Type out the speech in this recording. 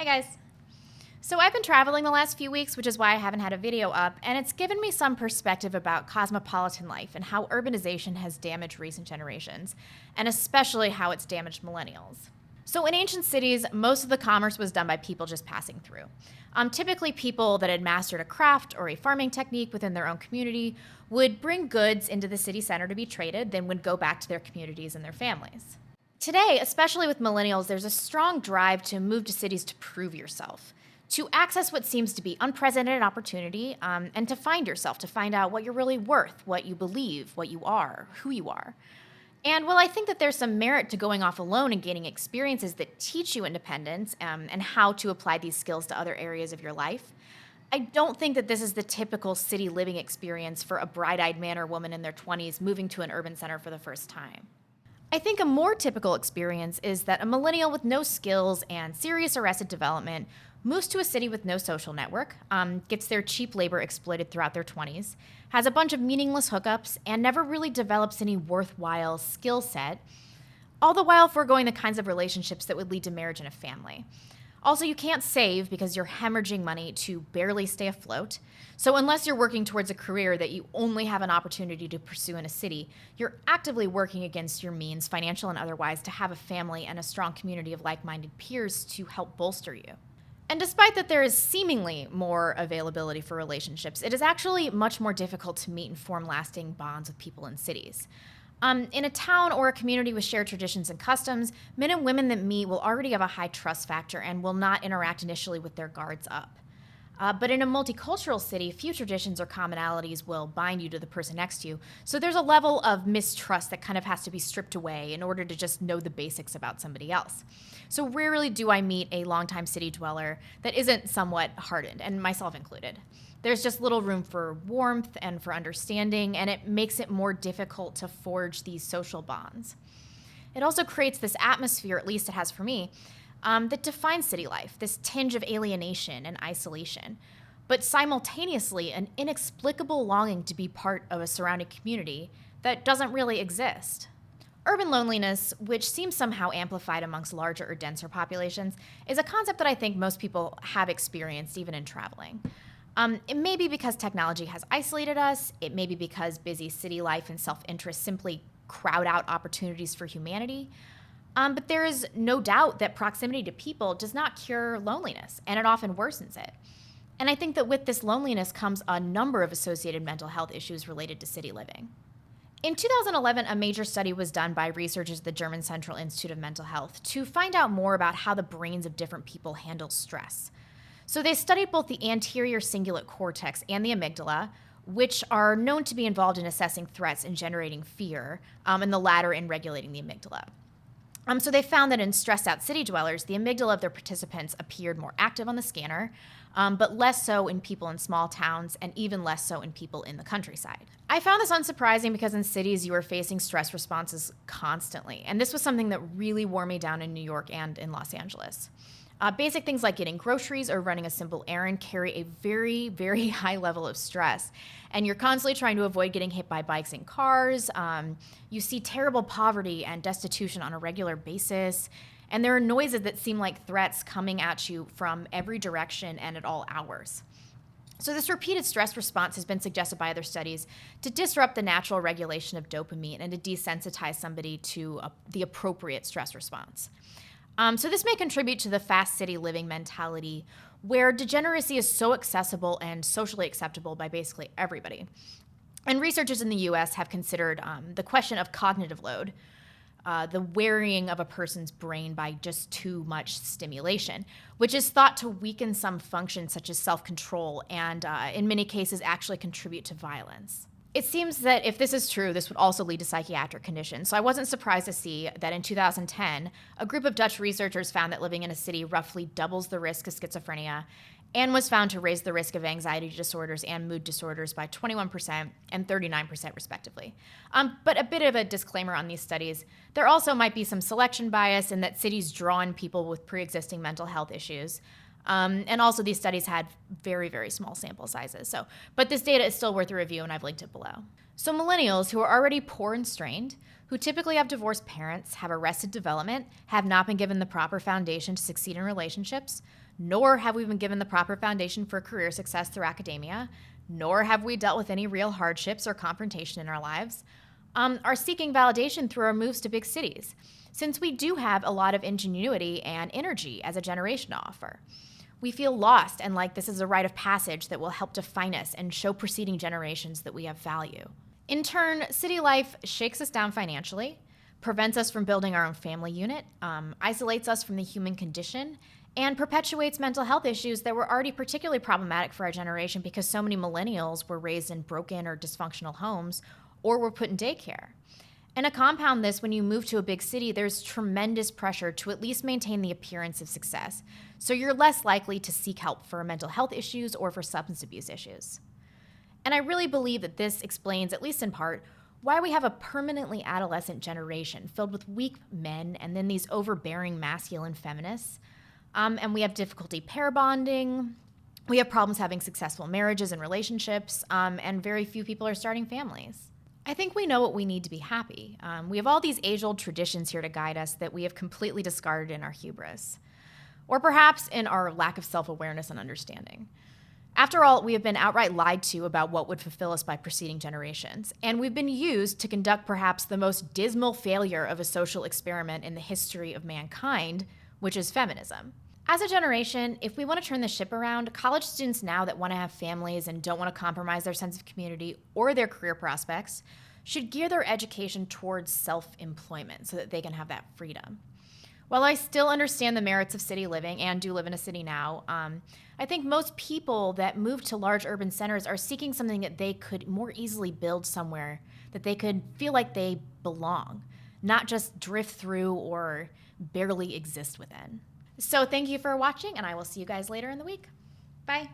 Hi guys. So I've been traveling the last few weeks, which is why I haven't had a video up, and it's given me some perspective about cosmopolitan life and how urbanization has damaged recent generations, and especially how it's damaged millennials. So in ancient cities, most of the commerce was done by people just passing through. Typically people that had mastered a craft or a farming technique within their own community would bring goods into the city center to be traded, then would go back to their communities and their families. Today, especially with millennials, there's a strong drive to move to cities to prove yourself, to access what seems to be unprecedented opportunity, and to find yourself, to find out what you're really worth, what you believe, what you are, who you are. And while I think that there's some merit to going off alone and gaining experiences that teach you independence and how to apply these skills to other areas of your life, I don't think that this is the typical city living experience for a bright-eyed man or woman in their 20s moving to an urban center for the first time. I think a more typical experience is that a millennial with no skills and serious arrested development moves to a city with no social network, gets their cheap labor exploited throughout their 20s, has a bunch of meaningless hookups, and never really develops any worthwhile skill set, all the while foregoing the kinds of relationships that would lead to marriage and a family. Also, you can't save because you're hemorrhaging money to barely stay afloat. So unless you're working towards a career that you only have an opportunity to pursue in a city, you're actively working against your means, financial and otherwise, to have a family and a strong community of like-minded peers to help bolster you. And despite that there is seemingly more availability for relationships, it is actually much more difficult to meet and form lasting bonds with people in cities. In a town or a community with shared traditions and customs, men and women that meet will already have a high trust factor and will not interact initially with their guards up. But in a multicultural city, few traditions or commonalities will bind you to the person next to you, so there's a level of mistrust that kind of has to be stripped away in order to just know the basics about somebody else. So rarely do I meet a longtime city dweller that isn't somewhat hardened, and myself included. There's just little room for warmth and for understanding, and it makes it more difficult to forge these social bonds. It also creates this atmosphere, at least it has for me, that defines city life, this tinge of alienation and isolation, but simultaneously an inexplicable longing to be part of a surrounding community that doesn't really exist. Urban loneliness, which seems somehow amplified amongst larger or denser populations, is a concept that I think most people have experienced even in traveling. It may be because technology has isolated us, it may be because busy city life and self-interest simply crowd out opportunities for humanity, but there is no doubt that proximity to people does not cure loneliness, and it often worsens it. And I think that with this loneliness comes a number of associated mental health issues related to city living. In 2011, a major study was done by researchers at the German Central Institute of Mental Health to find out more about how the brains of different people handle stress. So they studied both the anterior cingulate cortex and the amygdala, which are known to be involved in assessing threats and generating fear, and the latter in regulating the amygdala. So they found that in stressed out city dwellers, the amygdala of their participants appeared more active on the scanner, but less so in people in small towns and even less so in people in the countryside. I found this unsurprising because in cities you are facing stress responses constantly, and this was something that really wore me down in New York and in Los Angeles. Basic things like getting groceries or running a simple errand carry a very, very high level of stress. And you're constantly trying to avoid getting hit by bikes and cars. You see terrible poverty and destitution on a regular basis. And there are noises that seem like threats coming at you from every direction and at all hours. So this repeated stress response has been suggested by other studies to disrupt the natural regulation of dopamine and to desensitize somebody to the appropriate stress response. So this may contribute to the fast city living mentality where degeneracy is so accessible and socially acceptable by basically everybody. And researchers in the US have considered the question of cognitive load, the wearying of a person's brain by just too much stimulation, which is thought to weaken some functions such as self-control and in many cases actually contribute to violence. It seems that if this is true, this would also lead to psychiatric conditions. So I wasn't surprised to see that in 2010, a group of Dutch researchers found that living in a city roughly doubles the risk of schizophrenia and was found to raise the risk of anxiety disorders and mood disorders by 21% and 39% respectively. But a bit of a disclaimer on these studies, there also might be some selection bias in that cities draw in people with pre-existing mental health issues. And also these studies had very, very small sample sizes. But this data is still worth a review, and I've linked it below. So millennials who are already poor and strained, who typically have divorced parents, have arrested development, have not been given the proper foundation to succeed in relationships, nor have we been given the proper foundation for career success through academia, nor have we dealt with any real hardships or confrontation in our lives, are seeking validation through our moves to big cities, since we do have a lot of ingenuity and energy as a generation to offer. We feel lost and like this is a rite of passage that will help define us and show preceding generations that we have value. In turn, city life shakes us down financially, prevents us from building our own family unit, isolates us from the human condition, and perpetuates mental health issues that were already particularly problematic for our generation because so many millennials were raised in broken or dysfunctional homes or were put in daycare. And to compound this, when you move to a big city, there's tremendous pressure to at least maintain the appearance of success. So you're less likely to seek help for mental health issues or for substance abuse issues. And I really believe that this explains, at least in part, why we have a permanently adolescent generation filled with weak men and then these overbearing masculine feminists. And we have difficulty pair bonding. We have problems having successful marriages and relationships, and very few people are starting families. I think we know what we need to be happy. We have all these age-old traditions here to guide us that we have completely discarded in our hubris, or perhaps in our lack of self-awareness and understanding. After all, we have been outright lied to about what would fulfill us by preceding generations, and we've been used to conduct perhaps the most dismal failure of a social experiment in the history of mankind, which is feminism. As a generation, if we want to turn the ship around, college students now that want to have families and don't want to compromise their sense of community or their career prospects should gear their education towards self-employment so that they can have that freedom. While I still understand the merits of city living and do live in a city now, I think most people that move to large urban centers are seeking something that they could more easily build somewhere that they could feel like they belong, not just drift through or barely exist within. So thank you for watching, and I will see you guys later in the week. Bye.